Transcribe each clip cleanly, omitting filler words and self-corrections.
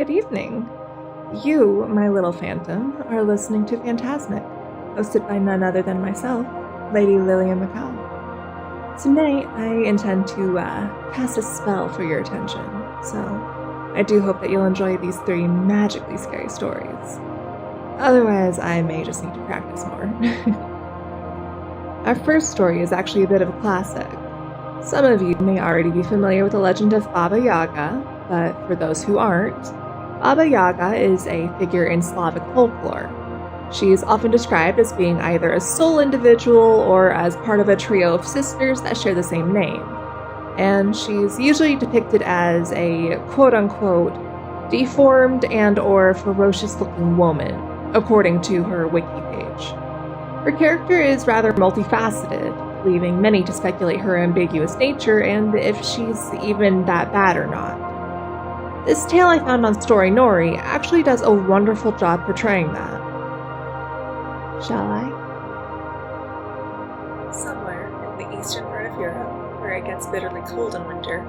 Good evening. You, my little phantom, are listening to Phantasmic, hosted by none other than myself, Lady Lillian McCall. Tonight, I intend to cast a spell for your attention, so I do hope that you'll enjoy these 3 magically scary stories. Otherwise, I may just need to practice more. Our first story is actually a bit of a classic. Some of you may already be familiar with the legend of Baba Yaga, but for those who aren't, Baba Yaga is a figure in Slavic folklore. She is often described as being either a sole individual or as part of a trio of sisters that share the same name. And she's usually depicted as a quote-unquote deformed and/or ferocious-looking woman, according to her wiki page. Her character is rather multifaceted, leaving many to speculate her ambiguous nature and if she's even that bad or not. This tale I found on Story Nori actually does a wonderful job portraying that. Shall I? Somewhere in the eastern part of Europe, where it gets bitterly cold in winter,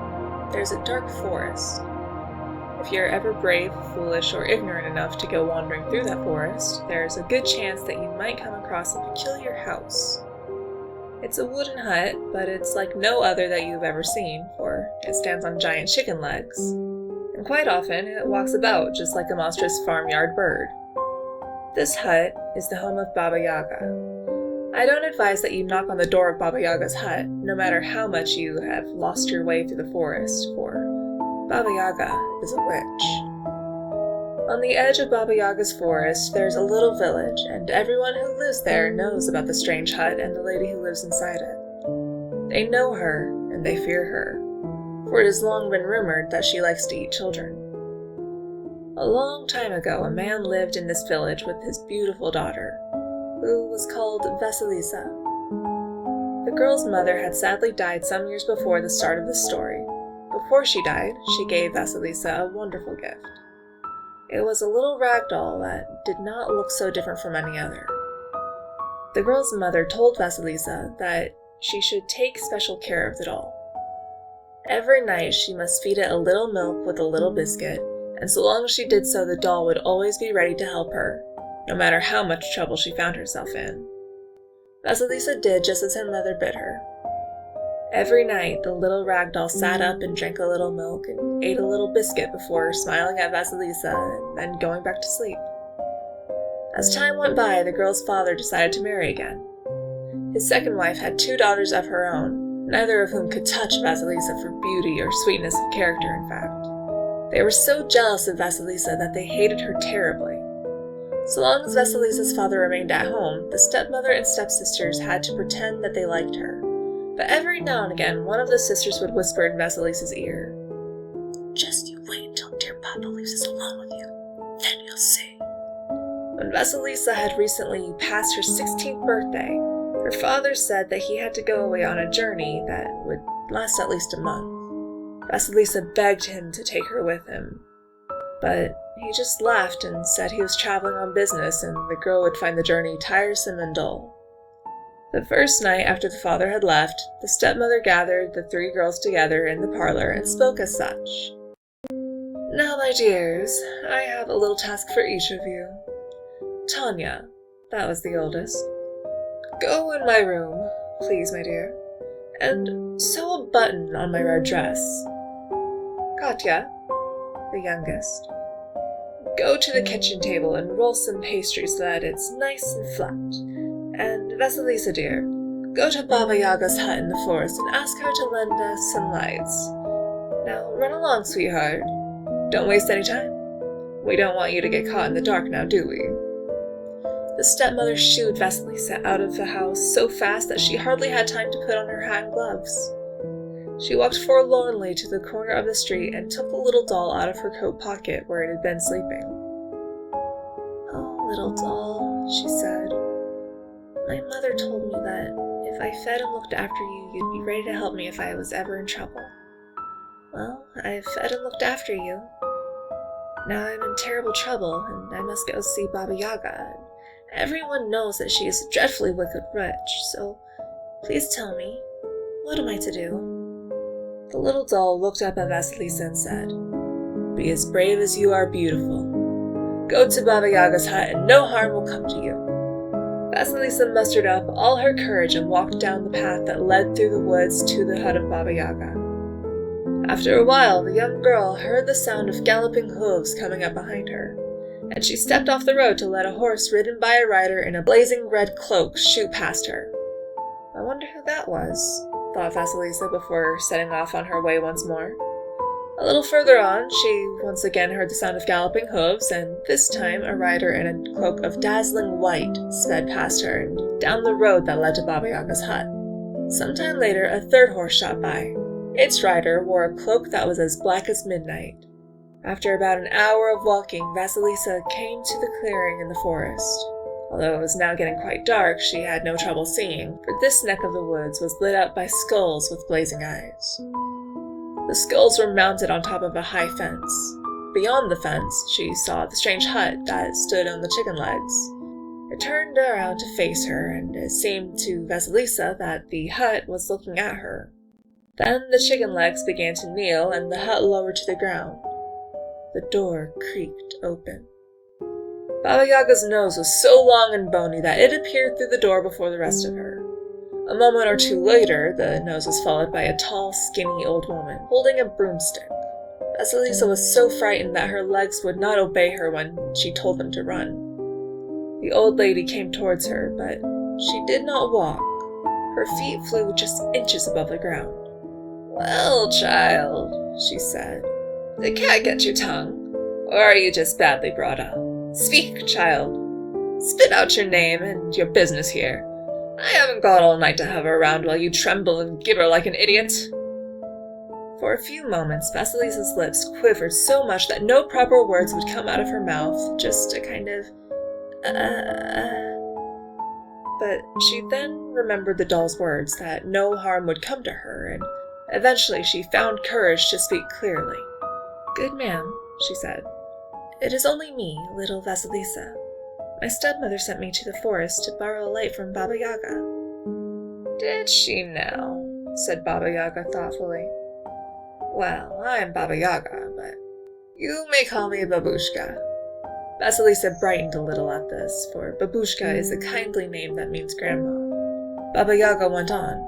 there's a dark forest. If you're ever brave, foolish, or ignorant enough to go wandering through that forest, there's a good chance that you might come across a peculiar house. It's a wooden hut, but it's like no other that you've ever seen, for it stands on giant chicken legs. And quite often, it walks about just like a monstrous farmyard bird. This hut is the home of Baba Yaga. I don't advise that you knock on the door of Baba Yaga's hut, no matter how much you have lost your way through the forest, for Baba Yaga is a witch. On the edge of Baba Yaga's forest, there's a little village, and everyone who lives there knows about the strange hut and the lady who lives inside it. They know her, and they fear her, for it has long been rumored that she likes to eat children. A long time ago, a man lived in this village with his beautiful daughter, who was called Vasilisa. The girl's mother had sadly died some years before the start of the story. Before she died, she gave Vasilisa a wonderful gift. It was a little rag doll that did not look so different from any other. The girl's mother told Vasilisa that she should take special care of the doll. Every night she must feed it a little milk with a little biscuit, and so long as she did so, the doll would always be ready to help her, no matter how much trouble she found herself in. Vasilisa did just as her mother bid her. Every night, the little rag doll sat up and drank a little milk and ate a little biscuit before smiling at Vasilisa and then going back to sleep. As time went by, the girl's father decided to marry again. His second wife had 2 daughters of her own, neither of whom could touch Vasilisa for beauty or sweetness of character, in fact. They were so jealous of Vasilisa that they hated her terribly. So long as Vasilisa's father remained at home, the stepmother and stepsisters had to pretend that they liked her. But every now and again, one of the sisters would whisper in Vasilisa's ear, "Just you wait until dear Papa leaves us alone with you, then you'll see." When Vasilisa had recently passed her 16th birthday, her father said that he had to go away on a journey that would last at least a month. Vasilisa begged him to take her with him, but he just laughed and said he was traveling on business and the girl would find the journey tiresome and dull. The first night after the father had left, the stepmother gathered the 3 girls together in the parlor and spoke as such. "Now, my dears, I have a little task for each of you. Tanya," that was the oldest, "go in my room, please, my dear, and sew a button on my red dress. Katya," the youngest, "go to the kitchen table and roll some pastry so that it's nice and flat. And Vasilisa, dear, go to Baba Yaga's hut in the forest and ask her to lend us some lights. Now run along, sweetheart. Don't waste any time. We don't want you to get caught in the dark now, do we?" The stepmother shooed Vasilisa out of the house so fast that she hardly had time to put on her hat and gloves. She walked forlornly to the corner of the street and took the little doll out of her coat pocket where it had been sleeping. "Oh, little doll," she said, "my mother told me that if I fed and looked after you, you'd be ready to help me if I was ever in trouble. Well, I've fed and looked after you. Now I'm in terrible trouble, and I must go see Baba Yaga. Everyone knows that she is a dreadfully wicked witch, so please tell me, what am I to do?" The little doll looked up at Vasilisa and said, Be as brave as you are beautiful. Go to Baba Yaga's hut and no harm will come to you. Vasilisa mustered up all her courage and walked down the path that led through the woods to the hut of Baba Yaga. After a while, the young girl heard the sound of galloping hooves coming up behind her, and she stepped off the road to let a horse ridden by a rider in a blazing red cloak shoot past her. I wonder who that was, thought Vasilisa before setting off on her way once more. A little further on, she once again heard the sound of galloping hooves, and this time a rider in a cloak of dazzling white sped past her and down the road that led to Baba Yaga's hut. Sometime later, a third horse shot by. Its rider wore a cloak that was as black as midnight. After about an hour of walking, Vasilisa came to the clearing in the forest. Although it was now getting quite dark, she had no trouble seeing, for this neck of the woods was lit up by skulls with blazing eyes. The skulls were mounted on top of a high fence. Beyond the fence, she saw the strange hut that stood on the chicken legs. It turned around to face her, and it seemed to Vasilisa that the hut was looking at her. Then the chicken legs began to kneel, and the hut lowered to the ground. The door creaked open. Baba Yaga's nose was so long and bony that it appeared through the door before the rest of her. A moment or two later, the nose was followed by a tall, skinny old woman, holding a broomstick. Vasilisa was so frightened that her legs would not obey her when she told them to run. The old lady came towards her, but she did not walk. Her feet flew just inches above the ground. "Well, child," she said, "did cat get your tongue? Or are you just badly brought up? Speak, child. Spit out your name and your business here. I haven't got all night to hover around while you tremble and gibber like an idiot." For a few moments, Vasilisa's lips quivered so much that no proper words would come out of her mouth, just a kind of, But she then remembered the doll's words, that no harm would come to her, and eventually she found courage to speak clearly. "Good ma'am," she said, "it is only me, little Vasilisa. My stepmother sent me to the forest to borrow a light from Baba Yaga." "Did she now?" said Baba Yaga thoughtfully. "Well, I'm Baba Yaga, but you may call me Babushka." Vasilisa brightened a little at this, for Babushka is a kindly name that means grandma. Baba Yaga went on.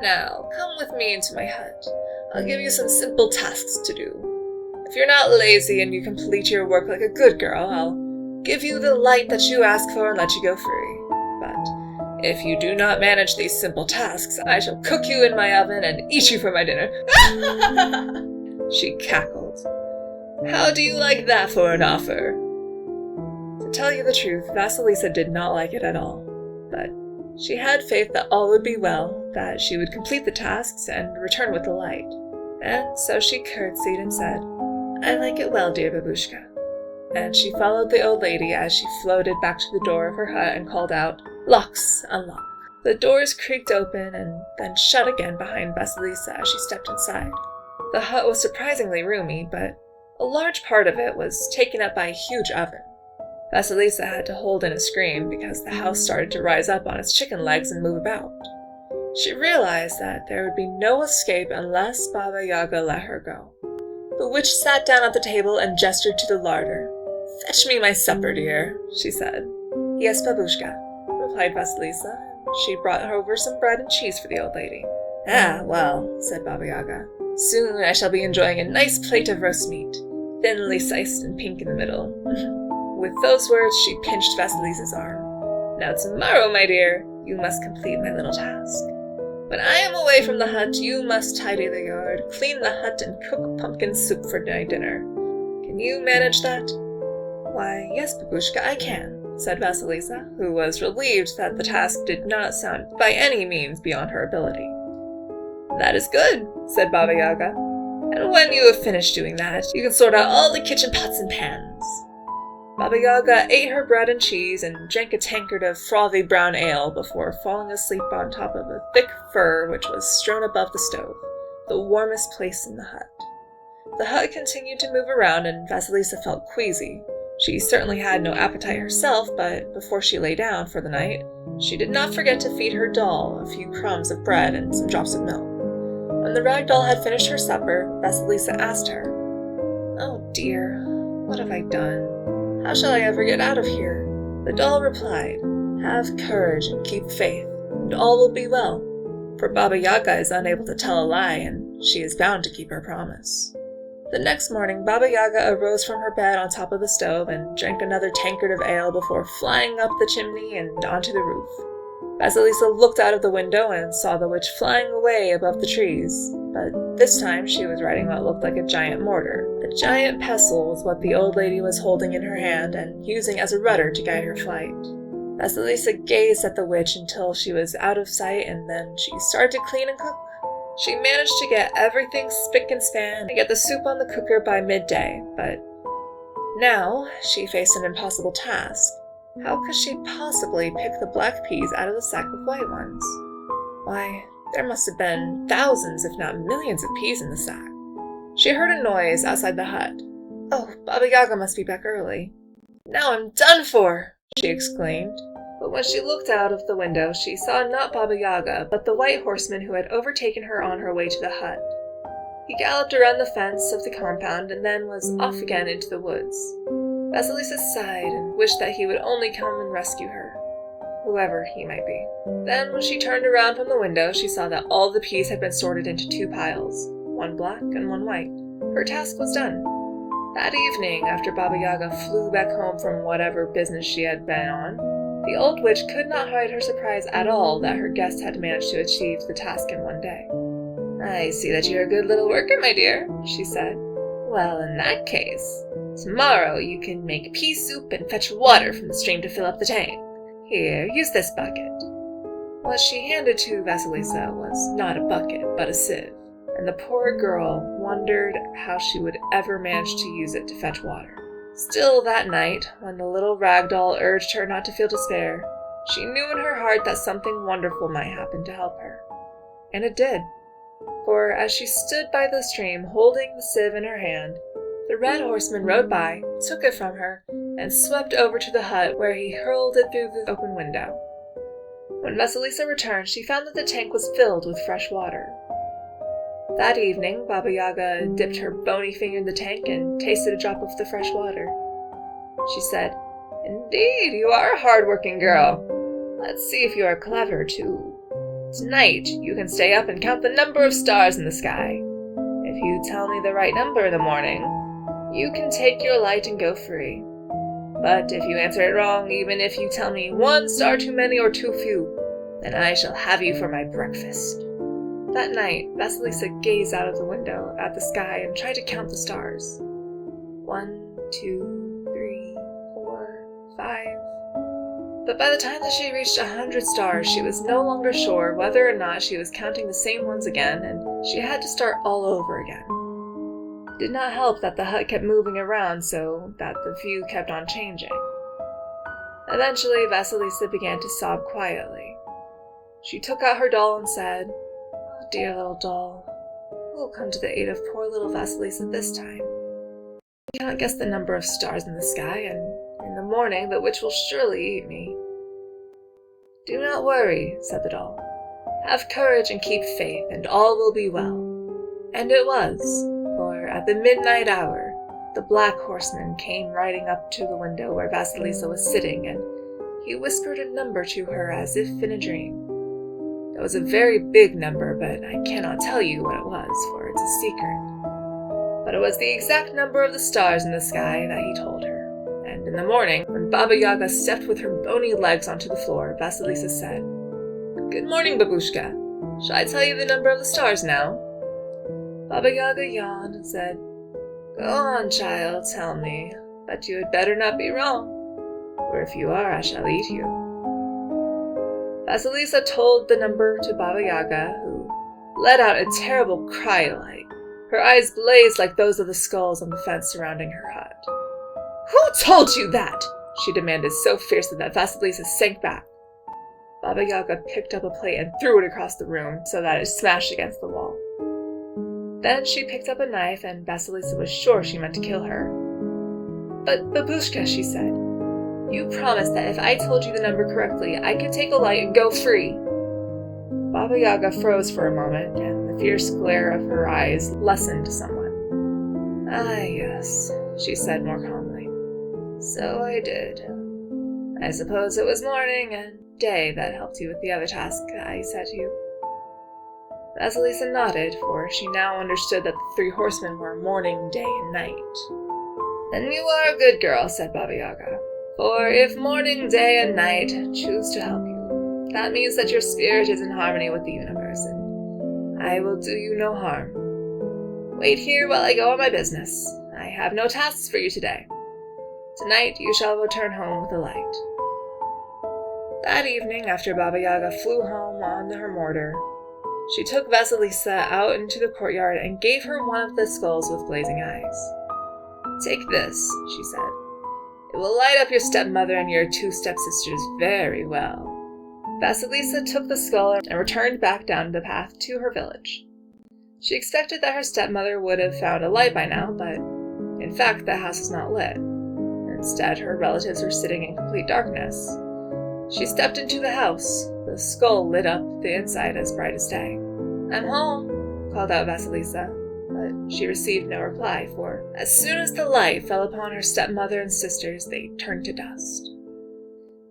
"Now, come with me into my hut. I'll give you some simple tasks to do. If you're not lazy and you complete your work like a good girl, I'll give you the light that you ask for and let you go free. But if you do not manage these simple tasks, I shall cook you in my oven and eat you for my dinner." She cackled. "How do you like that for an offer?" To tell you the truth, Vasilisa did not like it at all, but she had faith that all would be well, that she would complete the tasks and return with the light. And so she curtsied and said, "I like it well, dear Babushka." And she followed the old lady as she floated back to the door of her hut and called out, "Locks, unlock." The doors creaked open and then shut again behind Vasilisa as she stepped inside. The hut was surprisingly roomy, but a large part of it was taken up by a huge oven. Vasilisa had to hold in a scream because the house started to rise up on its chicken legs and move about. She realized that there would be no escape unless Baba Yaga let her go. The witch sat down at the table and gestured to the larder. "Fetch me my supper, dear," she said. "Yes, Babushka," replied Vasilisa. She brought over some bread and cheese for the old lady. "Ah, well," said Baba Yaga. "Soon I shall be enjoying a nice plate of roast meat, thinly sliced and pink in the middle." With those words, she pinched Vasilisa's arm. "Now tomorrow, my dear, you must complete my little task. When I am away from the hut, you must tidy the yard, clean the hut, and cook pumpkin soup for my dinner. Can you manage that?" "Why, yes, Babushka, I can," said Vasilisa, who was relieved that the task did not sound by any means beyond her ability. "That is good," said Baba Yaga. "And when you have finished doing that, you can sort out all the kitchen pots and pans." Baba Yaga ate her bread and cheese and drank a tankard of frothy brown ale before falling asleep on top of a thick fur which was strewn above the stove, the warmest place in the hut. The hut continued to move around and Vasilisa felt queasy. She certainly had no appetite herself, but before she lay down for the night, she did not forget to feed her doll a few crumbs of bread and some drops of milk. When the rag doll had finished her supper, Vasilisa asked her, Oh dear, what have I done? How shall I ever get out of here? The doll replied, "Have courage and keep faith, and all will be well." For Baba Yaga is unable to tell a lie, and she is bound to keep her promise. The next morning, Baba Yaga arose from her bed on top of the stove and drank another tankard of ale before flying up the chimney and onto the roof. Vasilisa looked out of the window and saw the witch flying away above the trees, but this time she was riding what looked like a giant mortar. A giant pestle was what the old lady was holding in her hand and using as a rudder to guide her flight. Vasilisa gazed at the witch until she was out of sight, and then she started to clean and cook. She managed to get everything spick and span and get the soup on the cooker by midday, but now she faced an impossible task. How could she possibly pick the black peas out of the sack of white ones? Why, there must have been thousands, if not millions of peas in the sack. She heard a noise outside the hut. Oh, Baba Yaga must be back early. "Now I'm done for!" she exclaimed. But when she looked out of the window, she saw not Baba Yaga, but the white horseman who had overtaken her on her way to the hut. He galloped around the fence of the compound and then was off again into the woods. Vasilisa sighed and wished that he would only come and rescue her, whoever he might be. Then, when she turned around from the window, she saw that all the peas had been sorted into 2 piles, one black and one white. Her task was done. That evening, after Baba Yaga flew back home from whatever business she had been on, the old witch could not hide her surprise at all that her guest had managed to achieve the task in one day. "I see that you're a good little worker, my dear," she said. "Well, in that case, tomorrow you can make pea soup and fetch water from the stream to fill up the tank. Here, use this bucket." What she handed to Vasilisa was not a bucket, but a sieve, and the poor girl wondered how she would ever manage to use it to fetch water. Still that night, when the little rag doll urged her not to feel despair, she knew in her heart that something wonderful might happen to help her. And it did. For as she stood by the stream holding the sieve in her hand, the red horseman rode by, took it from her, and swept over to the hut where he hurled it through the open window. When Vasilisa returned, she found that the tank was filled with fresh water. That evening, Baba Yaga dipped her bony finger in the tank and tasted a drop of the fresh water. She said, "Indeed, you are a hard-working girl. Let's see if you are clever, too. Tonight, you can stay up and count the number of stars in the sky. If you tell me the right number in the morning, you can take your light and go free. But if you answer it wrong, even if you tell me 1 star too many or too few, then I shall have you for my breakfast." That night, Vasilisa gazed out of the window at the sky and tried to count the stars. 1, 2, 3, 4, 5. But by the time that she reached 100 stars, she was no longer sure whether or not she was counting the same ones again, and she had to start all over again. It did not help that the hut kept moving around so that the view kept on changing. Eventually, Vasilisa began to sob quietly. She took out her doll and said, "Oh, dear little doll, who will come to the aid of poor little Vasilisa this time? I cannot guess the number of stars in the sky, and in the morning the witch will surely eat me." "Do not worry," said the doll. "Have courage and keep faith, and all will be well." And it was, for at the midnight hour, the black horseman came riding up to the window where Vasilisa was sitting, and he whispered a number to her as if in a dream. It was a very big number, but I cannot tell you what it was, for it's a secret. But it was the exact number of the stars in the sky that he told her. And in the morning, when Baba Yaga stepped with her bony legs onto the floor, Vasilisa said, "Good morning, babushka. Shall I tell you the number of the stars now?" Baba Yaga yawned and said, "Go on, child, tell me, but you had better not be wrong, for if you are, I shall eat you." Vasilisa told the number to Baba Yaga, who let out a terrible cry like. Her eyes blazed like those of the skulls on the fence surrounding her hut. "Who told you that?" she demanded so fiercely that Vasilisa sank back. Baba Yaga picked up a plate and threw it across the room so that it smashed against the wall. Then she picked up a knife, and Vasilisa was sure she meant to kill her. "But, babushka," she said, "you promised that if I told you the number correctly, I could take a light and go free." Baba Yaga froze for a moment, and the fierce glare of her eyes lessened somewhat. Ah, yes, she said more calmly. So I did. I suppose it was morning and day that helped you with the other task I set you. Vasilisa nodded, for she now understood that the three horsemen were morning, day, and night. Then you are a good girl, said Baba Yaga. For if morning, day, and night choose to help you, that means that your spirit is in harmony with the universe, and I will do you no harm. Wait here while I go on my business. I have no tasks for you today. Tonight you shall return home with a light. That evening, after Baba Yaga flew home on her mortar, she took Vasilisa out into the courtyard and gave her one of the skulls with blazing eyes. Take this, she said. It will light up your stepmother and your two stepsisters very well. Vasilisa took the skull and returned back down the path to her village. She expected that her stepmother would have found a light by now, but in fact the house was not lit. Instead, her relatives were sitting in complete darkness. She stepped into the house. The skull lit up the inside as bright as day. I'm home, called out Vasilisa, but she received no reply, for as soon as the light fell upon her stepmother and sisters, they turned to dust.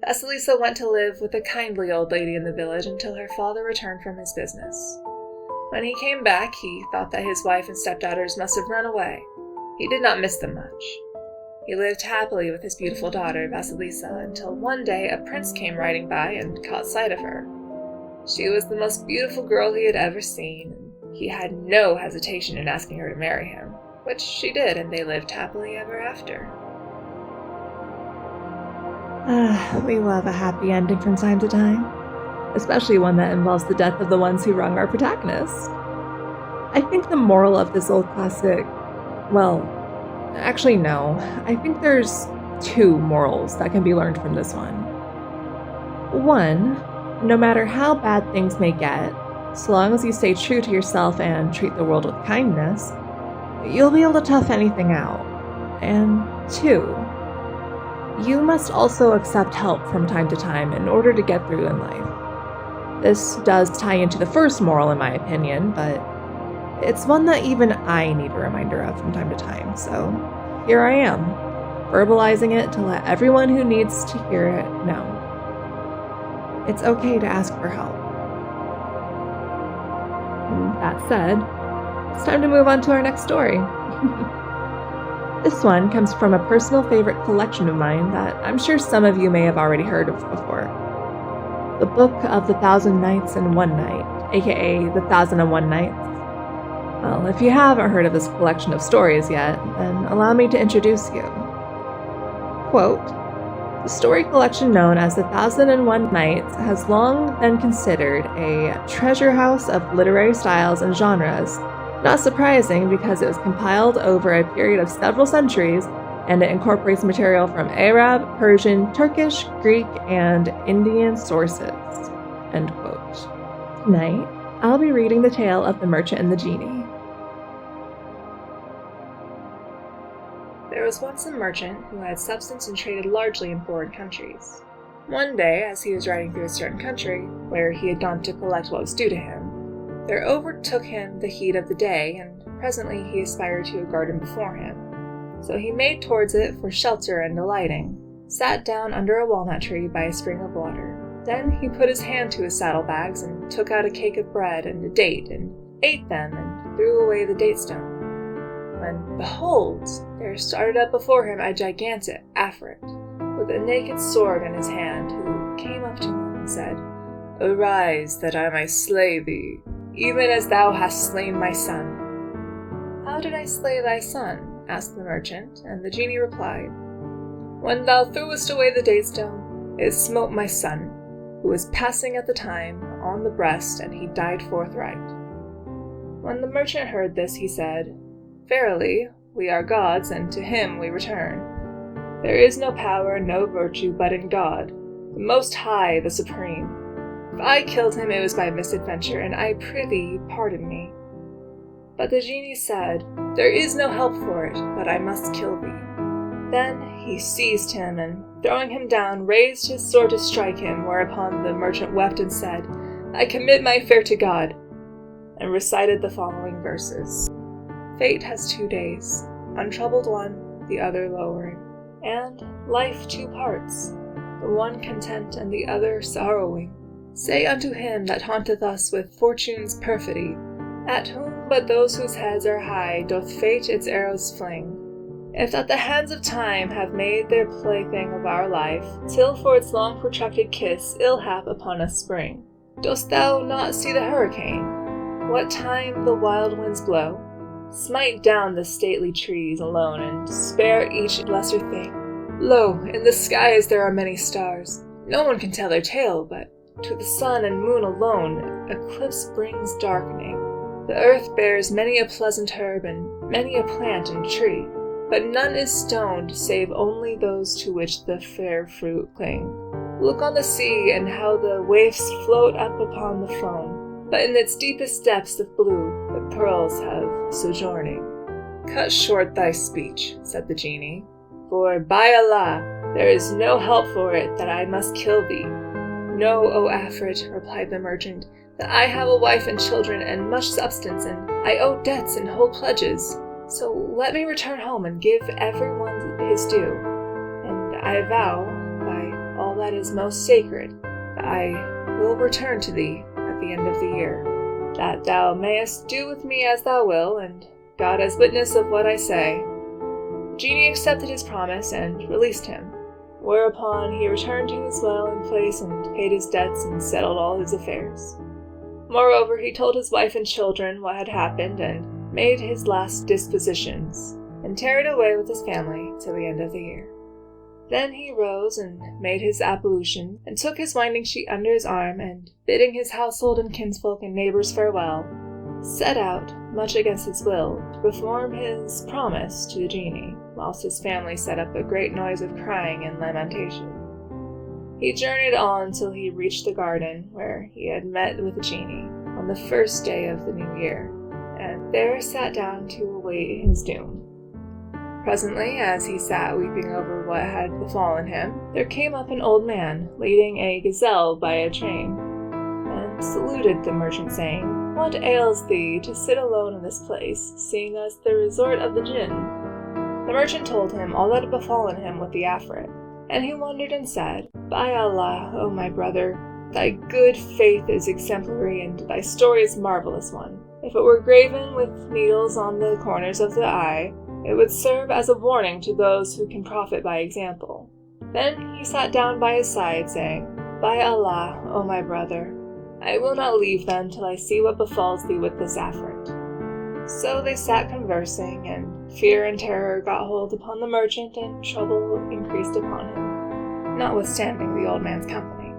Vasilisa went to live with a kindly old lady in the village until her father returned from his business. When he came back, he thought that his wife and stepdaughters must have run away. He did not miss them much. He lived happily with his beautiful daughter, Vasilisa, until one day a prince came riding by and caught sight of her. She was the most beautiful girl he had ever seen, and he had no hesitation in asking her to marry him, which she did, and they lived happily ever after. We love a happy ending from time to time, especially one that involves the death of the ones who wrong our protagonist. I think the moral of this old classic, well, actually no, I think there's two morals that can be learned from this one. One, no matter how bad things may get, so long as you stay true to yourself and treat the world with kindness, you'll be able to tough anything out. And two, you must also accept help from time to time in order to get through in life. This does tie into the first moral in my opinion, but it's one that even I need a reminder of from time to time, so here I am, verbalizing it to let everyone who needs to hear it know. It's okay to ask for help. That said, it's time to move on to our next story. This one comes from a personal favorite collection of mine that I'm sure some of you may have already heard of before. The Book of the Thousand Nights and One Night, aka The 1001 Nights. Well, if you haven't heard of this collection of stories yet, then allow me to introduce you. Quote, the story collection known as The 1001 Nights has long been considered a treasure house of literary styles and genres. Not surprising because it was compiled over a period of several centuries, and it incorporates material from Arab, Persian, Turkish, Greek, and Indian sources. End quote. Tonight, I'll be reading the tale of the merchant and the genie. There was once a merchant who had substance and traded largely in foreign countries. One day, as he was riding through a certain country, where he had gone to collect what was due to him, there overtook him the heat of the day, and presently he espied to a garden before him. So he made towards it for shelter and alighting, sat down under a walnut tree by a spring of water. Then he put his hand to his saddlebags and took out a cake of bread and a date, and ate them, and threw away the date stone. When, behold, there started up before him a gigantic Afrit, with a naked sword in his hand, who came up to him and said, Arise, that I may slay thee, even as thou hast slain my son. How did I slay thy son? Asked the merchant, and the genie replied, When thou threwest away the date stone, it smote my son, who was passing at the time, on the breast, and he died forthright. When the merchant heard this, he said, Verily, we are gods, and to him we return. There is no power, no virtue, but in God, the Most High, the Supreme. If I killed him, it was by misadventure, and I prithee pardon me. But the genie said, There is no help for it, but I must kill thee. Then he seized him, and throwing him down, raised his sword to strike him, whereupon the merchant wept and said, I commit my affair to God, and recited the following verses. Fate has 2 days. untroubled one, the other lowering, and life two parts, the one content and the other sorrowing. Say unto him that haunteth us with fortune's perfidy, at whom but those whose heads are high doth fate its arrows fling, if that the hands of time have made their plaything of our life, till for its long protracted kiss ill hap upon us spring. Dost thou not see the hurricane? What time the wild winds blow, smite down the stately trees alone, and spare each lesser thing. Lo, in the skies there are many stars, no one can tell their tale, but to the sun and moon alone eclipse brings darkening. The earth bears many a pleasant herb and many a plant and tree, but none is stoned save only those to which the fair fruit cling. Look on the sea, and how the waves float up upon the foam, but in its deepest depths of blue the pearls have sojourning. Cut short thy speech, said the genie, for by Allah, there is no help for it that I must kill thee. No, O Afrit, replied the merchant, that I have a wife and children and much substance, and I owe debts and hold pledges. So let me return home and give everyone his due, and I vow, by all that is most sacred, that I will return to thee at the end of the year, that thou mayest do with me as thou will, and God as witness of what I say. The genie accepted his promise and released him, whereupon he returned to his dwelling place and paid his debts and settled all his affairs. Moreover, he told his wife and children what had happened, and made his last dispositions, and tarried away with his family till the end of the year. Then he rose and made his ablution, and took his winding sheet under his arm, and, bidding his household and kinsfolk and neighbors farewell, set out, much against his will, to perform his promise to the genie, whilst his family set up a great noise of crying and lamentation. He journeyed on till he reached the garden where he had met with the genie on the first day of the new year, and there sat down to await his doom. Presently, as he sat weeping over what had befallen him, there came up an old man, leading a gazelle by a chain, and saluted the merchant, saying, What ails thee to sit alone in this place, seeing us the resort of the jinn? The merchant told him all that had befallen him with the Afrit, and he wondered and said, By Allah, O my brother, thy good faith is exemplary, and thy story is a marvelous one. If it were graven with needles on the corners of the eye, it would serve as a warning to those who can profit by example. Then he sat down by his side, saying, By Allah, O my brother, I will not leave them till I see what befalls thee with this Afrit. So they sat conversing, and fear and terror got hold upon the merchant, and trouble increased upon him, notwithstanding the old man's company.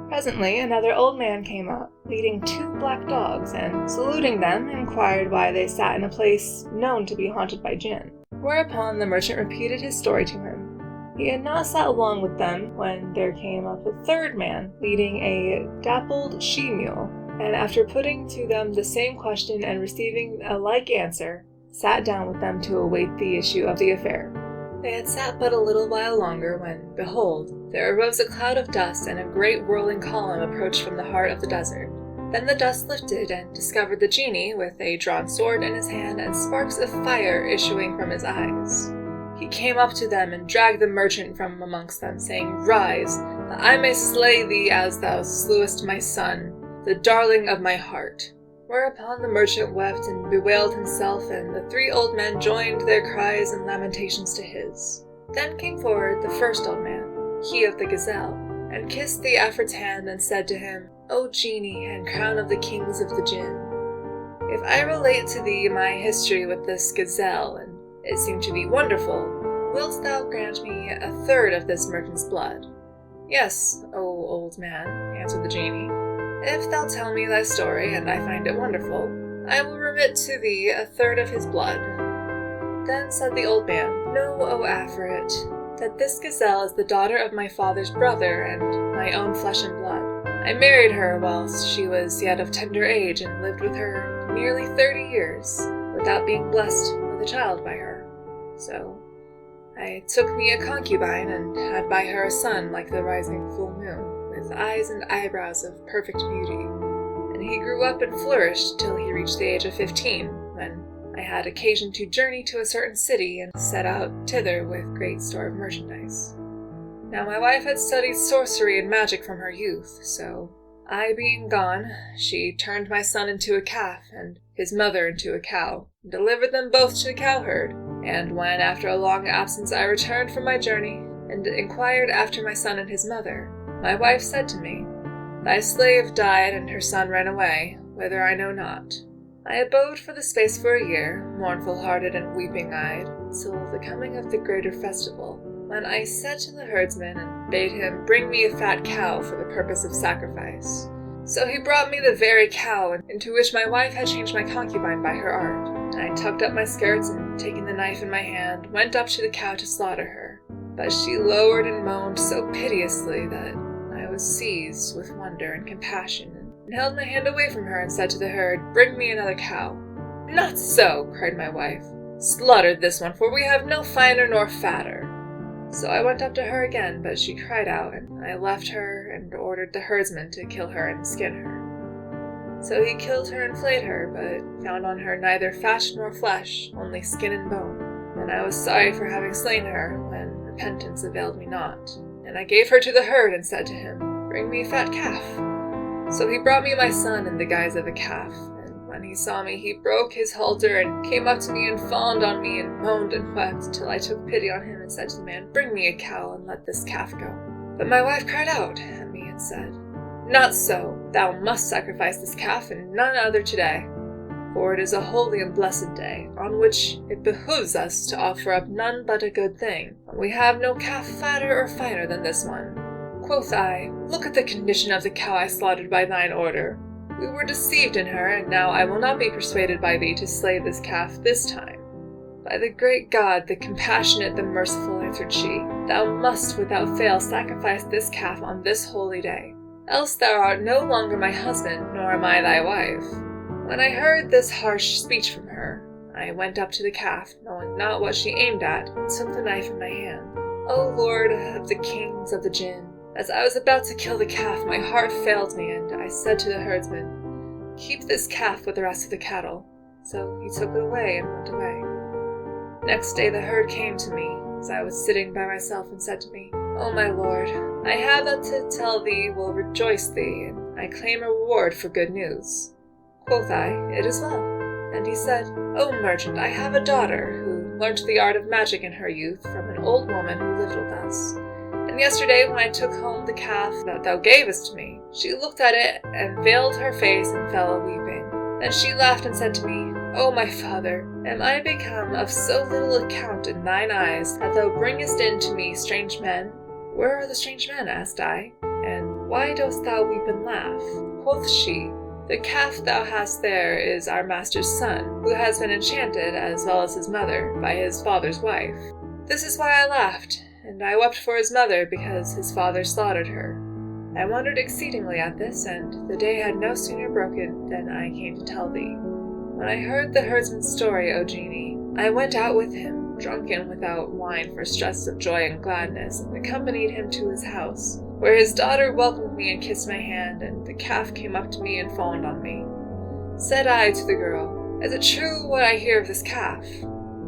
Presently another old man came up, leading 2 black dogs, and, saluting them, inquired why they sat in a place known to be haunted by jinn. Whereupon the merchant repeated his story to him. He had not sat long with them when there came up a 3rd man, leading a dappled she-mule, and after putting to them the same question and receiving a like answer, sat down with them to await the issue of the affair. They had sat but a little while longer when, behold, there arose a cloud of dust, and a great whirling column approached from the heart of the desert. Then the dust lifted, and discovered the genie with a drawn sword in his hand and sparks of fire issuing from his eyes. He came up to them and dragged the merchant from amongst them, saying, Rise, that I may slay thee as thou slewest my son, the darling of my heart. Whereupon the merchant wept and bewailed himself, and the 3 old men joined their cries and lamentations to his. Then came forward the first old man, he of the gazelle, and kissed the Afrit's hand, and said to him, O genie and crown of the kings of the jinn, if I relate to thee my history with this gazelle, and it seemed to be wonderful, wilt thou grant me a 3rd of this merchant's blood? Yes, O old man, answered the genie. If thou tell me thy story, and I find it wonderful, I will remit to thee a 3rd of his blood. Then said the old man, Know, O Afrit, that this gazelle is the daughter of my father's brother, and my own flesh and blood. I married her whilst she was yet of tender age, and lived with her nearly 30 years, without being blessed with a child by her. So I took me a concubine, and had by her a son like the rising full moon, with eyes and eyebrows of perfect beauty. And he grew up and flourished till he reached the age of 15, when, I had occasion to journey to a certain city and set out thither with great store of merchandise. Now my wife had studied sorcery and magic from her youth, so I being gone, she turned my son into a calf and his mother into a cow, and delivered them both to the cowherd. And when after a long absence I returned from my journey, and inquired after my son and his mother, my wife said to me, Thy slave died and her son ran away, whither I know not. I abode for the space for a year, mournful-hearted and weeping-eyed, till the coming of the greater festival, when I said to the herdsman and bade him bring me a fat cow for the purpose of sacrifice. So he brought me the very cow into which my wife had changed my concubine by her art. And I tucked up my skirts and, taking the knife in my hand, went up to the cow to slaughter her. But she lowered and moaned so piteously that I was seized with wonder and compassion, and held my hand away from her and said to the herd, Bring me another cow. Not so, cried my wife. Slaughter this one, for we have no finer nor fatter. So I went up to her again, but she cried out, and I left her and ordered the herdsman to kill her and skin her. So he killed her and flayed her, but found on her neither fat nor flesh, only skin and bone. And I was sorry for having slain her, when repentance availed me not. And I gave her to the herd and said to him, Bring me a fat calf. So he brought me my son in the guise of a calf, and when he saw me he broke his halter and came up to me and fawned on me and moaned and wept, till I took pity on him and said to the man, Bring me a cow and let this calf go. But my wife cried out at me and said, Not so, thou must sacrifice this calf and none other today. For it is a holy and blessed day, on which it behooves us to offer up none but a good thing, and we have no calf fatter or finer than this one. Quoth I, Look at the condition of the cow I slaughtered by thine order. We were deceived in her, and now I will not be persuaded by thee to slay this calf this time. By the great God, the compassionate, the merciful, answered she, thou must without fail sacrifice this calf on this holy day. Else thou art no longer my husband, nor am I thy wife. When I heard this harsh speech from her, I went up to the calf, knowing not what she aimed at, and took the knife in my hand. O Lord of the kings of the Jinn, as I was about to kill the calf, my heart failed me, and I said to the herdsman, Keep this calf with the rest of the cattle. So he took it away and went away. Next day the herd came to me, as I was sitting by myself, and said to me, O my lord, I have that to tell thee will rejoice thee, and I claim a reward for good news. Quoth I, It is well. And he said, O merchant, I have a daughter, who learnt the art of magic in her youth from an old woman who lived with us. And yesterday, when I took home the calf that thou gavest to me, she looked at it, and veiled her face, and fell a-weeping. Then she laughed and said to me, O my father, am I become of so little account in thine eyes, that thou bringest in to me strange men? Where are the strange men? Asked I, and why dost thou weep and laugh? Quoth she, The calf thou hast there is our master's son, who has been enchanted, as well as his mother, by his father's wife. This is why I laughed, and I wept for his mother, because his father slaughtered her. I wondered exceedingly at this, and the day had no sooner broken than I came to tell thee. When I heard the herdsman's story, O Genie, I went out with him, drunken without wine for stress of joy and gladness, and accompanied him to his house, where his daughter welcomed me and kissed my hand, and the calf came up to me and fawned on me. Said I to the girl, Is it true what I hear of this calf?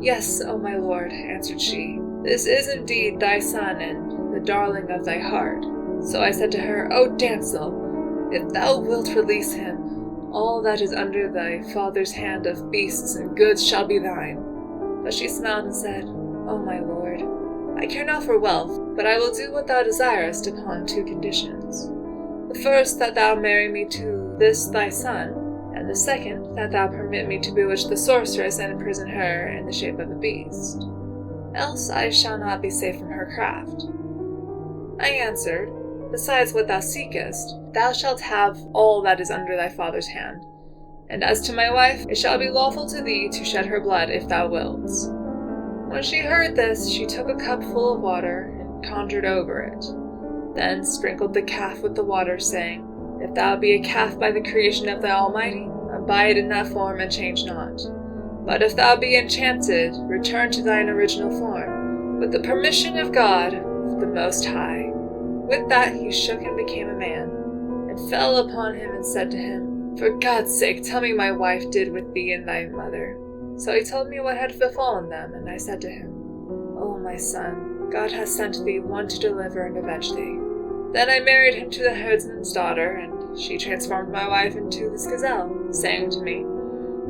Yes, O my lord, answered she. This is indeed thy son, and the darling of thy heart. So I said to her, O damsel, if thou wilt release him, all that is under thy father's hand of beasts and goods shall be thine. But she smiled and said, O my lord, I care not for wealth, but I will do what thou desirest upon two conditions. The first, that thou marry me to this thy son, and the second, that thou permit me to bewitch the sorceress and imprison her in the shape of a beast. Else I shall not be safe from her craft. I answered, Besides what thou seekest, thou shalt have all that is under thy father's hand. And as to my wife, it shall be lawful to thee to shed her blood if thou wilt. When she heard this, she took a cup full of water, and conjured over it. Then sprinkled the calf with the water, saying, If thou be a calf by the creation of the Almighty, abide in that form and change not. But if thou be enchanted, return to thine original form, with the permission of God, the Most High. With that he shook and became a man, and fell upon him and said to him, For God's sake, tell me my wife did with thee and thy mother. So he told me what had befallen them, and I said to him, "O my son, God has sent thee one to deliver and avenge thee." Then I married him to the herdsman's daughter, and she transformed my wife into this gazelle, saying to me,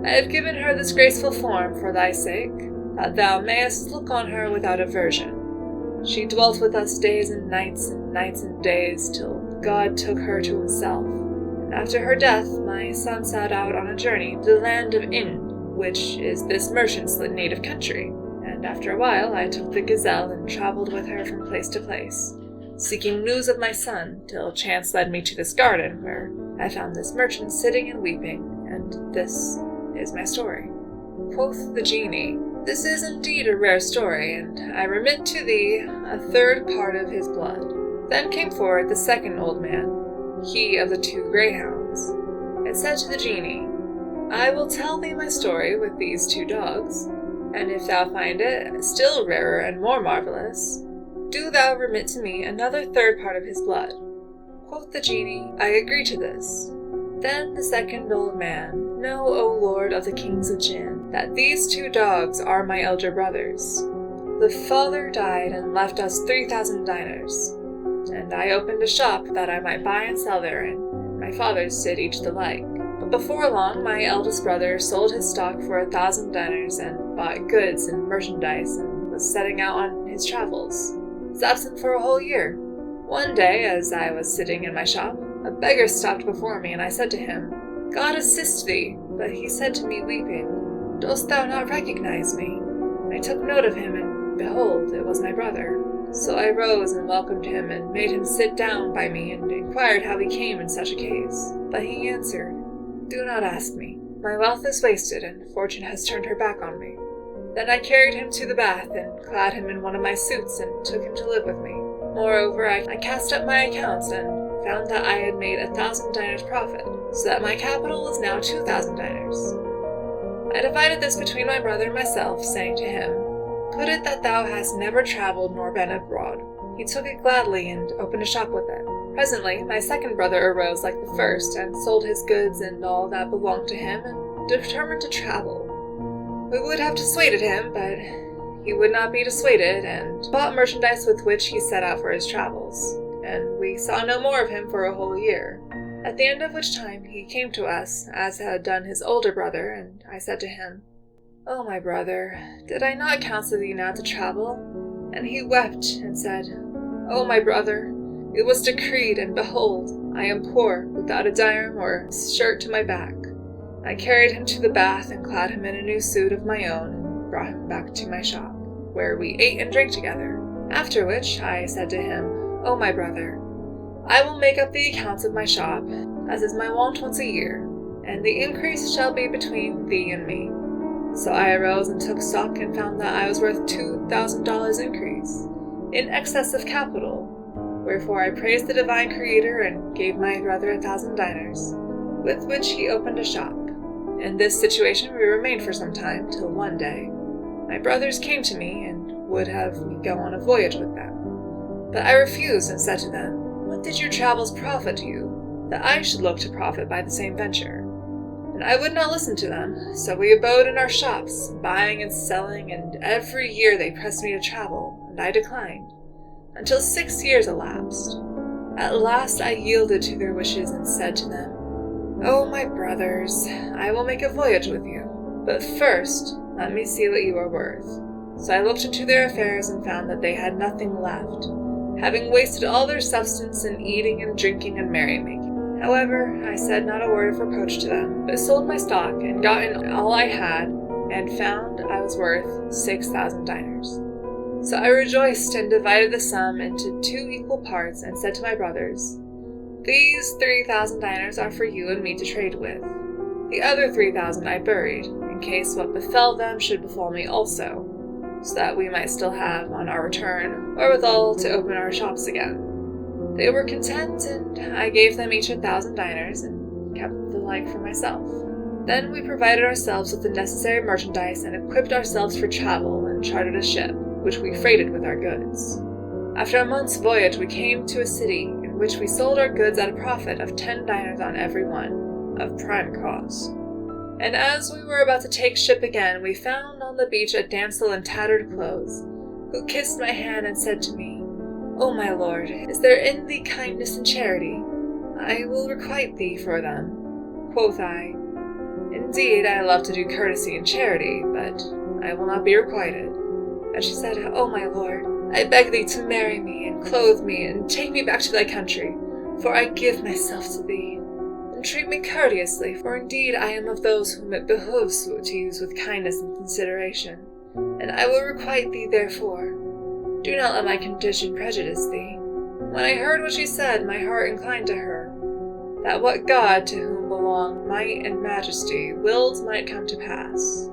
"I have given her this graceful form for thy sake, that thou mayest look on her without aversion. She dwelt with us days and nights and days, till God took her to himself. And after her death, my son set out on a journey to the land of In, which is this merchant's native country. And after a while, I took the gazelle and traveled with her from place to place, seeking news of my son, till chance led me to this garden, where I found this merchant sitting and weeping, and this is my story." Quoth the genie, "This is indeed a rare story, and I remit to thee a third part of his blood." Then came forward the second old man, he of the 2 greyhounds, and said to the genie, "I will tell thee my story with these 2 dogs, and if thou find it still rarer and more marvelous, do thou remit to me another third part of his blood." Quoth the genie, "I agree to this." Then the second old man, "Know, O Lord of the kings of Jinn, that these 2 dogs are my elder brothers. The father died and left us 3,000 dinars, and I opened a shop that I might buy and sell therein, and my fathers did each the like. But before long my eldest brother sold his stock for 1,000 dinars and bought goods and merchandise and was setting out on his travels. He was absent for a whole year. One day, as I was sitting in my shop, a beggar stopped before me, and I said to him, 'God assist thee,' but he said to me weeping, 'Dost thou not recognize me?' I took note of him, and behold, it was my brother. So I rose and welcomed him and made him sit down by me and inquired how he came in such a case. But he answered, 'Do not ask me. My wealth is wasted, and fortune has turned her back on me.' Then I carried him to the bath and clad him in one of my suits and took him to live with me. Moreover, I cast up my accounts and found that I had made 1,000 dinars profit, so that my capital was now 2,000 dinars. I divided this between my brother and myself, saying to him, 'Put it that thou hast never traveled nor been abroad.' He took it gladly and opened a shop with it. Presently my second brother arose like the first, and sold his goods and all that belonged to him, and determined to travel. We would have dissuaded him, but he would not be dissuaded, and bought merchandise with which he set out for his travels, and we saw no more of him for a whole year. At the end of which time he came to us, as had done his older brother, and I said to him, 'O my brother, did I not counsel thee now to travel?' And he wept and said, 'O my brother, it was decreed, and behold, I am poor, without a dirham or shirt to my back.' I carried him to the bath and clad him in a new suit of my own, and brought him back to my shop, where we ate and drank together. After which I said to him, 'O my brother, I will make up the accounts of my shop, as is my wont once a year, and the increase shall be between thee and me.' So I arose and took stock, and found that I was worth $2,000 increase, in excess of capital. Wherefore I praised the divine Creator, and gave my brother 1,000 dinars, with which he opened a shop. In this situation we remained for some time, till one day my brothers came to me, and would have me go on a voyage with them. But I refused, and said to them, 'What did your travels profit you, that I should look to profit by the same venture?' And I would not listen to them, so we abode in our shops, buying and selling, and every year they pressed me to travel, and I declined, until 6 years elapsed. At last I yielded to their wishes, and said to them, 'O my brothers, I will make a voyage with you, but first let me see what you are worth.' So I looked into their affairs, and found that they had nothing left, having wasted all their substance in eating and drinking and merrymaking. However, I said not a word of reproach to them, but sold my stock, and got in all I had, and found I was worth 6,000 dinars. So I rejoiced, and divided the sum into 2 equal parts, and said to my brothers, 'These 3,000 dinars are for you and me to trade with. The other 3,000 I buried, in case what befell them should befall me also, so that we might still have, on our return, wherewithal to open our shops again.' They were content, and I gave them each 1,000 dinars, and kept the like for myself. Then we provided ourselves with the necessary merchandise, and equipped ourselves for travel, and chartered a ship, which we freighted with our goods. After a month's voyage we came to a city, in which we sold our goods at a profit of 10 dinars on every one, of prime cost. And as we were about to take ship again, we found on the beach a damsel in tattered clothes, who kissed my hand and said to me, O my lord, is there in thee kindness and charity? I will requite thee for them. Quoth I, Indeed, I love to do courtesy and charity, but I will not be requited. And she said, O my lord, I beg thee to marry me and clothe me and take me back to thy country, for I give myself to thee. And treat me courteously, for indeed I am of those whom it behoves to use with kindness and consideration, and I will requite thee therefore. Do not let my condition prejudice thee. When I heard what she said, my heart inclined to her, that what God, to whom belong might and majesty, willed might come to pass.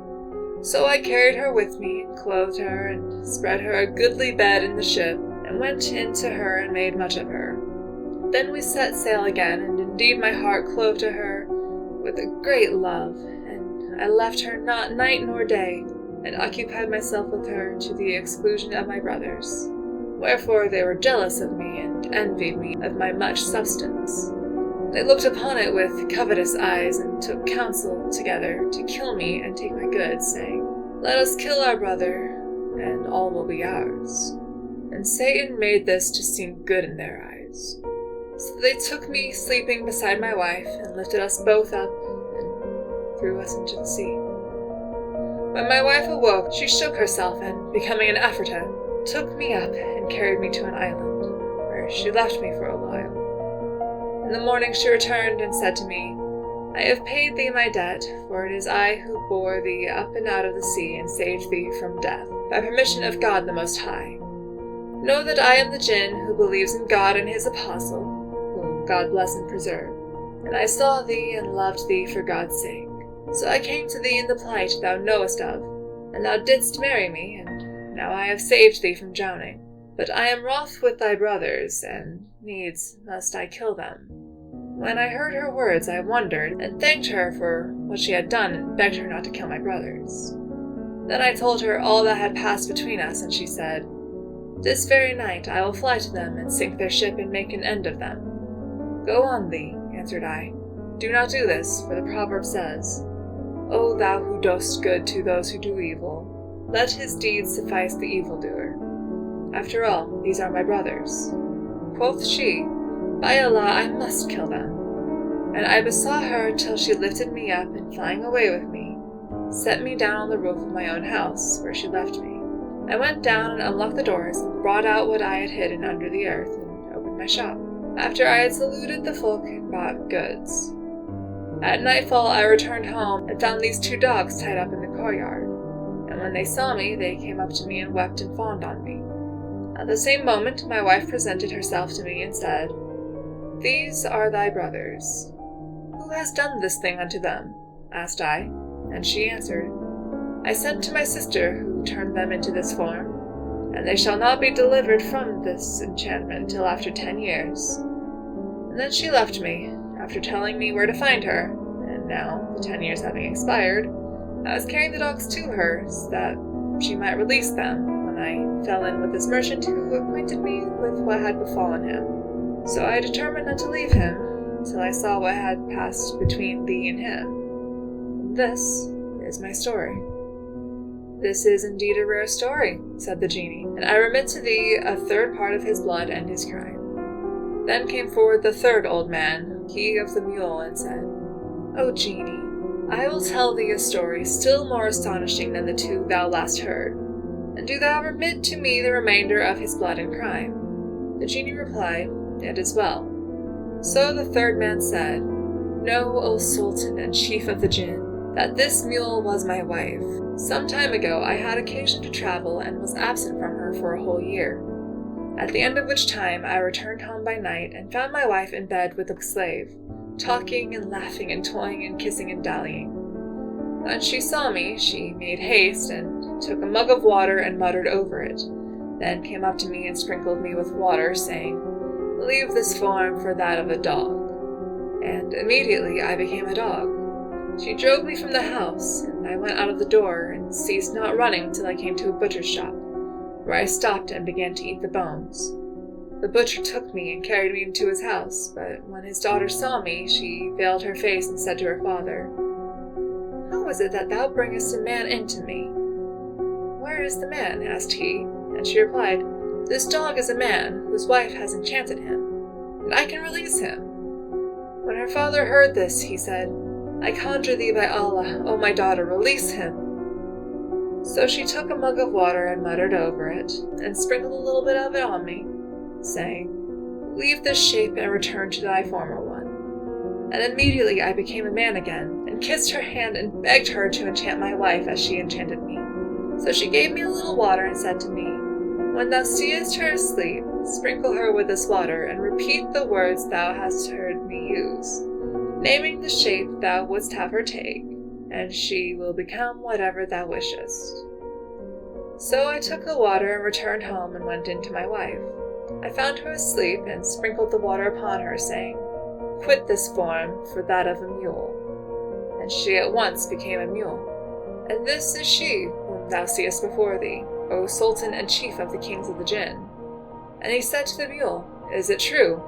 So I carried her with me, and clothed her, and spread her a goodly bed in the ship, and went in to her and made much of her. Then we set sail again, and indeed my heart clove to her with a great love, and I left her not night nor day, and occupied myself with her to the exclusion of my brothers. Wherefore they were jealous of me, and envied me of my much substance. They looked upon it with covetous eyes, and took counsel together to kill me and take my goods, saying, Let us kill our brother, and all will be ours. And Satan made this to seem good in their eyes. So they took me sleeping beside my wife, and lifted us both up, and threw us into the sea. When my wife awoke, she shook herself, and, becoming an Ephrata, took me up and carried me to an island, where she left me for a while. In the morning she returned and said to me, I have paid thee my debt, for it is I who bore thee up and out of the sea and saved thee from death, by permission of God the Most High. Know that I am the Jinn who believes in God and his apostle, whom God bless and preserve. And I saw thee and loved thee for God's sake. So I came to thee in the plight thou knowest of, and thou didst marry me, and now I have saved thee from drowning. But I am wroth with thy brothers, and needs must I kill them. When I heard her words, I wondered, and thanked her for what she had done, and begged her not to kill my brothers. Then I told her all that had passed between us, and she said, This very night I will fly to them, and sink their ship, and make an end of them. Go on thee, answered I. Do not do this, for the proverb says, O thou who dost good to those who do evil, let his deeds suffice the evildoer. After all, these are my brothers. Quoth she, By Allah, I must kill them. And I besought her till she lifted me up, and flying away with me, set me down on the roof of my own house, where she left me. I went down and unlocked the doors, and brought out what I had hidden under the earth, and opened my shop, after I had saluted the folk and bought goods. At nightfall I returned home, and found these 2 dogs tied up in the courtyard. And when they saw me, they came up to me and wept and fawned on me. At the same moment my wife presented herself to me and said, These are thy brothers. Who has done this thing unto them? Asked I, and she answered, I sent to my sister, who turned them into this form, and they shall not be delivered from this enchantment till after 10 years. And then she left me, after telling me where to find her, and now, the 10 years having expired, I was carrying the dogs to her, so that she might release them, when I fell in with this merchant who acquainted me with what had befallen him. So I determined not to leave him, till I saw what had passed between thee and him. This is my story. This is indeed a rare story, said the genie, and I remit to thee a 3rd part of his blood and his crime. Then came forward the 3rd old man, he of the mule, and said, O genie, I will tell thee a story still more astonishing than the 2 thou last heard, and do thou remit to me the remainder of his blood and crime. The genie replied, It is well. So the 3rd man said, Know, O Sultan and chief of the Jinn, that this mule was my wife. Some time ago I had occasion to travel, and was absent from her for a whole year. At the end of which time I returned home by night, and found my wife in bed with a slave, talking and laughing and toying and kissing and dallying. When she saw me, she made haste, and took a mug of water and muttered over it, then came up to me and sprinkled me with water, saying, Leave this form for that of a dog. And immediately I became a dog. She drove me from the house, and I went out of the door, and ceased not running till I came to a butcher's shop, where I stopped and began to eat the bones. The butcher took me and carried me into his house, but when his daughter saw me, she veiled her face and said to her father, How is it that thou bringest a man into me? Where is the man? Asked he, and she replied, This dog is a man, whose wife has enchanted him, and I can release him. When her father heard this, he said, I conjure thee by Allah, O my daughter, release him. So she took a mug of water and muttered over it, and sprinkled a little bit of it on me, saying, Leave this shape and return to thy former one. And immediately I became a man again, and kissed her hand and begged her to enchant my wife as she enchanted me. So she gave me a little water and said to me, When thou seest her asleep, sprinkle her with this water, and repeat the words thou hast heard me use, naming the shape thou wouldst have her take, and she will become whatever thou wishest. So I took the water and returned home and went in to my wife. I found her asleep and sprinkled the water upon her, saying, Quit this form for that of a mule. And she at once became a mule. And this is she whom thou seest before thee, O Sultan and Chief of the Kings of the Jinn. And he said to the mule, Is it true?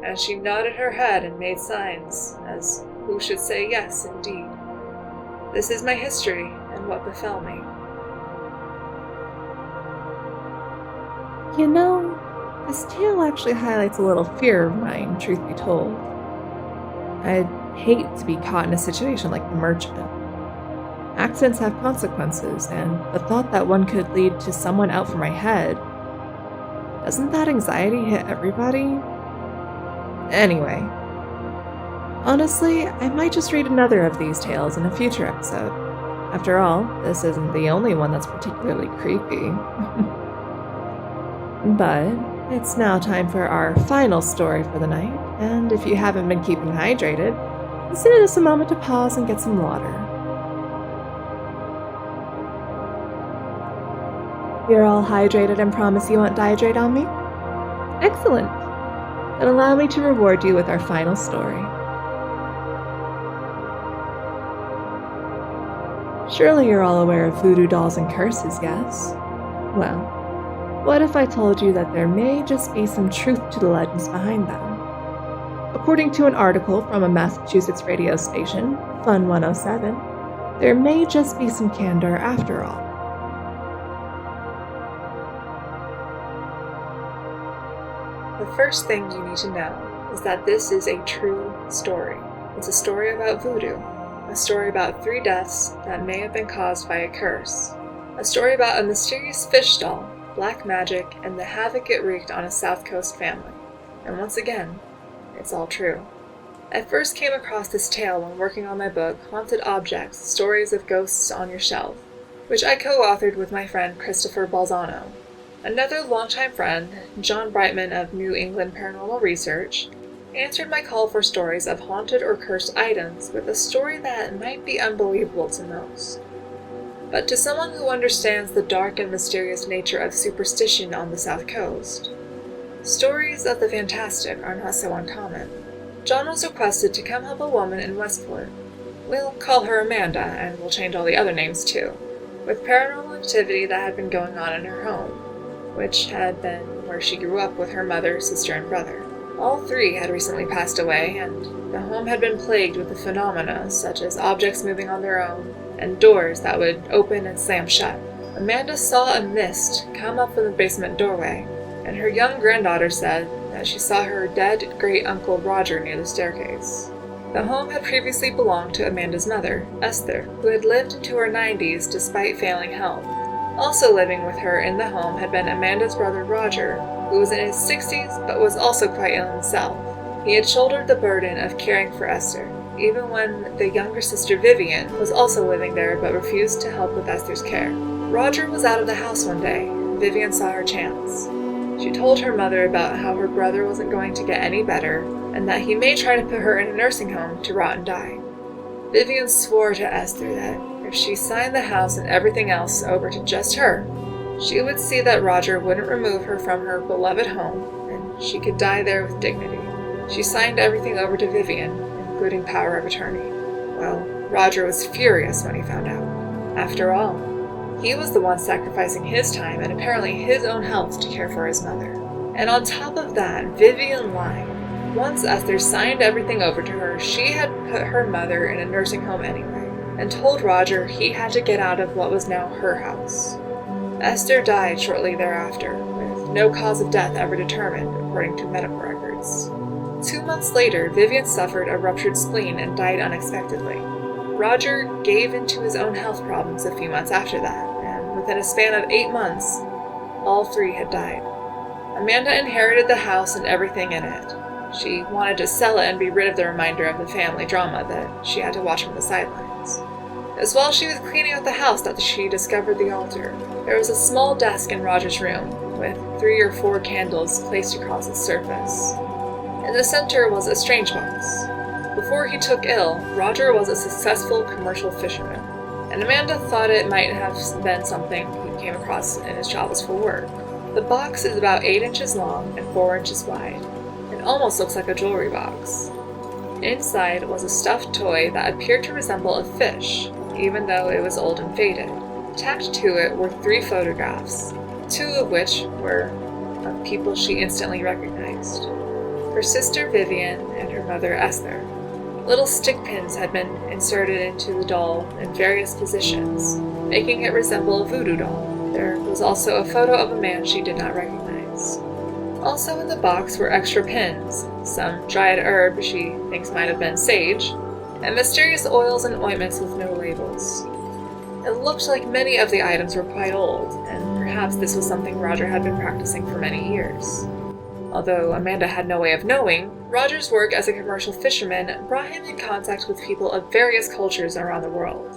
And she nodded her head and made signs, as who should say yes, indeed. This is my history and what befell me. You know, this tale actually highlights a little fear of mine, truth be told. I'd hate to be caught in a situation like the merchant. Accidents have consequences, and the thought that one could lead to someone out for my head, doesn't that anxiety hit everybody? Anyway, honestly, I might just read another of these tales in a future episode. After all, this isn't the only one that's particularly creepy. But it's now time for our final story for the night, and if you haven't been keeping hydrated, consider this a moment to pause and get some water. You're all hydrated and promise you won't dehydrate on me? Excellent! Then allow me to reward you with our final story. Surely you're all aware of voodoo dolls and curses, yes? Well, what if I told you that there may just be some truth to the legends behind them? According to an article from a Massachusetts radio station, Fun 107, there may just be some candor after all. The first thing you need to know is that this is a true story. It's a story about voodoo, a story about 3 deaths that may have been caused by a curse, a story about a mysterious fish doll, black magic, and the havoc it wreaked on a South Coast family. And once again, it's all true. I first came across this tale when working on my book, Haunted Objects, Stories of Ghosts on Your Shelf, which I co-authored with my friend Christopher Balzano. Another longtime friend, John Brightman of New England Paranormal Research, answered my call for stories of haunted or cursed items with a story that might be unbelievable to most. But to someone who understands the dark and mysterious nature of superstition on the South Coast, stories of the fantastic are not so uncommon. John was requested to come help a woman in Westport. We'll call her Amanda, and we'll change all the other names too, with paranormal activity that had been going on in her home, which had been where she grew up with her mother, sister, and brother. All 3 had recently passed away, and the home had been plagued with the phenomena such as objects moving on their own, and doors that would open and slam shut. Amanda saw a mist come up from the basement doorway, and her young granddaughter said that she saw her dead great-uncle Roger near the staircase. The home had previously belonged to Amanda's mother, Esther, who had lived into her 90s despite failing health. Also living with her in the home had been Amanda's brother Roger, who was in his 60s but was also quite ill himself. He had shouldered the burden of caring for Esther, even when the younger sister Vivian was also living there but refused to help with Esther's care. Roger was out of the house one day, and Vivian saw her chance. She told her mother about how her brother wasn't going to get any better, and that he may try to put her in a nursing home to rot and die. Vivian swore to Esther that if she signed the house and everything else over to just her, she would see that Roger wouldn't remove her from her beloved home, and she could die there with dignity. She signed everything over to Vivian, including power of attorney. Well, Roger was furious when he found out. After all, he was the one sacrificing his time and apparently his own health to care for his mother. And on top of that, Vivian lied. Once Esther signed everything over to her, she had put her mother in a nursing home anyway, and told Roger he had to get out of what was now her house. Esther died shortly thereafter, with no cause of death ever determined, according to medical records. 2 months later, Vivian suffered a ruptured spleen and died unexpectedly. Roger gave in to his own health problems a few months after that, and within a span of 8 months, all 3 had died. Amanda inherited the house and everything in it. She wanted to sell it and be rid of the reminder of the family drama that she had to watch from the sidelines. It was while she was cleaning out the house that she discovered the altar. There was a small desk in Roger's room, with 3 or 4 candles placed across its surface. In the center was a strange box. Before he took ill, Roger was a successful commercial fisherman, and Amanda thought it might have been something he came across in his travels for work. The box is about 8 inches long and 4 inches wide. It almost looks like a jewelry box. Inside was a stuffed toy that appeared to resemble a fish, even though it was old and faded. Tacked to it were 3 photographs, 2 of which were of people she instantly recognized: her sister Vivian and her mother Esther. Little stick pins had been inserted into the doll in various positions, making it resemble a voodoo doll. There was also a photo of a man she did not recognize. Also in the box were extra pins, some dried herb she thinks might have been sage, and mysterious oils and ointments with no labels. It looked like many of the items were quite old, and perhaps this was something Roger had been practicing for many years. Although Amanda had no way of knowing, Roger's work as a commercial fisherman brought him in contact with people of various cultures around the world.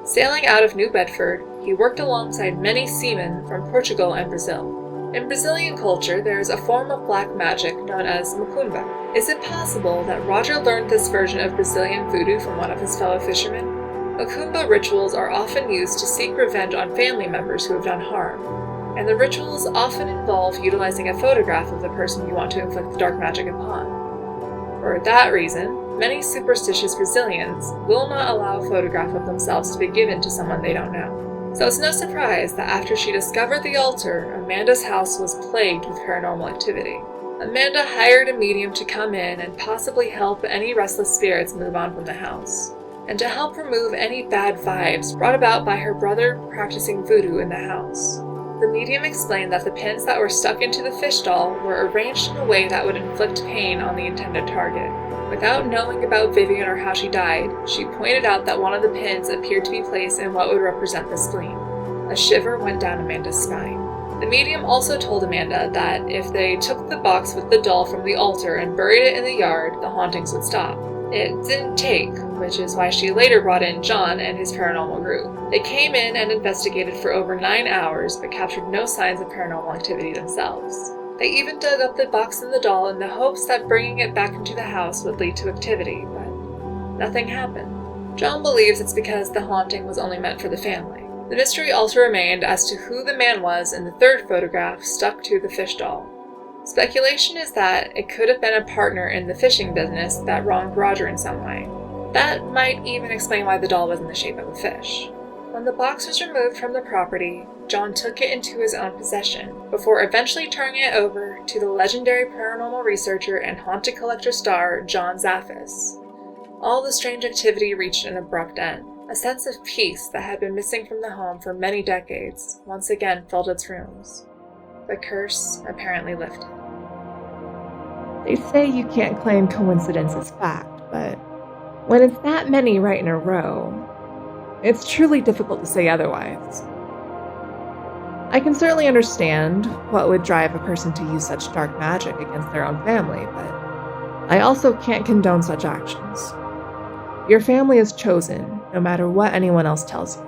Sailing out of New Bedford, he worked alongside many seamen from Portugal and Brazil. In Brazilian culture, there is a form of black magic known as macumba. Is it possible that Roger learned this version of Brazilian voodoo from one of his fellow fishermen? Macumba rituals are often used to seek revenge on family members who have done harm, and the rituals often involve utilizing a photograph of the person you want to inflict the dark magic upon. For that reason, many superstitious Brazilians will not allow a photograph of themselves to be given to someone they don't know. So it's no surprise that after she discovered the altar, Amanda's house was plagued with paranormal activity. Amanda hired a medium to come in and possibly help any restless spirits move on from the house, and to help remove any bad vibes brought about by her brother practicing voodoo in the house. The medium explained that the pins that were stuck into the fish doll were arranged in a way that would inflict pain on the intended target. Without knowing about Vivian or how she died, she pointed out that one of the pins appeared to be placed in what would represent the spleen. A shiver went down Amanda's spine. The medium also told Amanda that if they took the box with the doll from the altar and buried it in the yard, the hauntings would stop. It didn't take, which is why she later brought in John and his paranormal group. They came in and investigated for over 9 hours, but captured no signs of paranormal activity themselves. They even dug up the box and the doll in the hopes that bringing it back into the house would lead to activity, but nothing happened. John believes it's because the haunting was only meant for the family. The mystery also remained as to who the man was in the 3rd photograph stuck to the fish doll. Speculation is that it could have been a partner in the fishing business that wronged Roger in some way. That might even explain why the doll was in the shape of a fish. When the box was removed from the property, John took it into his own possession, before eventually turning it over to the legendary paranormal researcher and haunted collector star John Zaffis. All the strange activity reached an abrupt end. A sense of peace that had been missing from the home for many decades once again filled its rooms. The curse apparently lifted. They say you can't claim coincidence as fact, but when it's that many right in a row, it's truly difficult to say otherwise. I can certainly understand what would drive a person to use such dark magic against their own family, but I also can't condone such actions. Your family is chosen, no matter what anyone else tells you.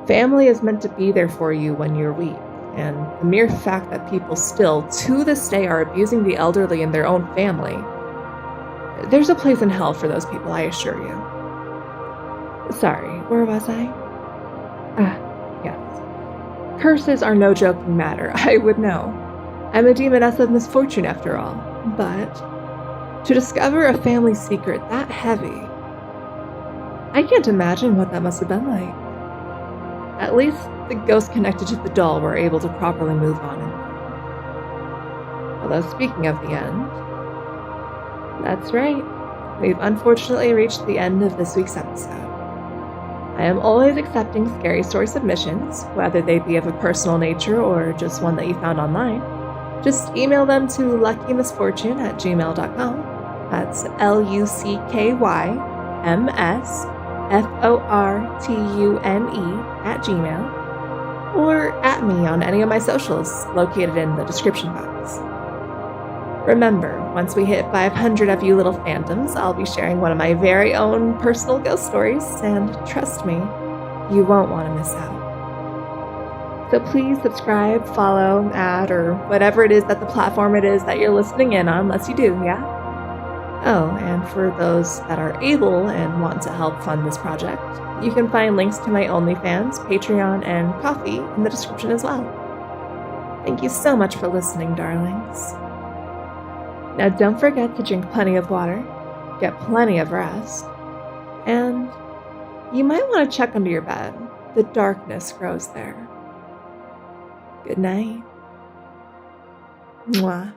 Family is meant to be there for you when you're weak, and the mere fact that people still, to this day, are abusing the elderly in their own family, there's a place in hell for those people, I assure you. Sorry, where was I? Yes. Curses are no joking matter, I would know. I'm a demoness of misfortune after all, but to discover a family secret that heavy, I can't imagine what that must have been like. At least the ghosts connected to the doll were able to properly move on. Although speaking of the end, that's right, we've unfortunately reached the end of this week's episode. I am always accepting scary story submissions, whether they be of a personal nature or just one that you found online. Just email them to luckymisfortune@gmail.com. That's LUCKYMSFORTUNE@gmail. Or at me on any of my socials located in the description box. Remember, once we hit 500 of you little phantoms, I'll be sharing one of my very own personal ghost stories, and trust me, you won't want to miss out. So please subscribe, follow, add, or whatever it is that the platform it is that you're listening in on lets you do, yeah? Oh, and for those that are able and want to help fund this project, you can find links to my OnlyFans, Patreon, and Ko-fi in the description as well. Thank you so much for listening, darlings. Now don't forget to drink plenty of water, get plenty of rest, and you might want to check under your bed. The darkness grows there. Good night. Muah.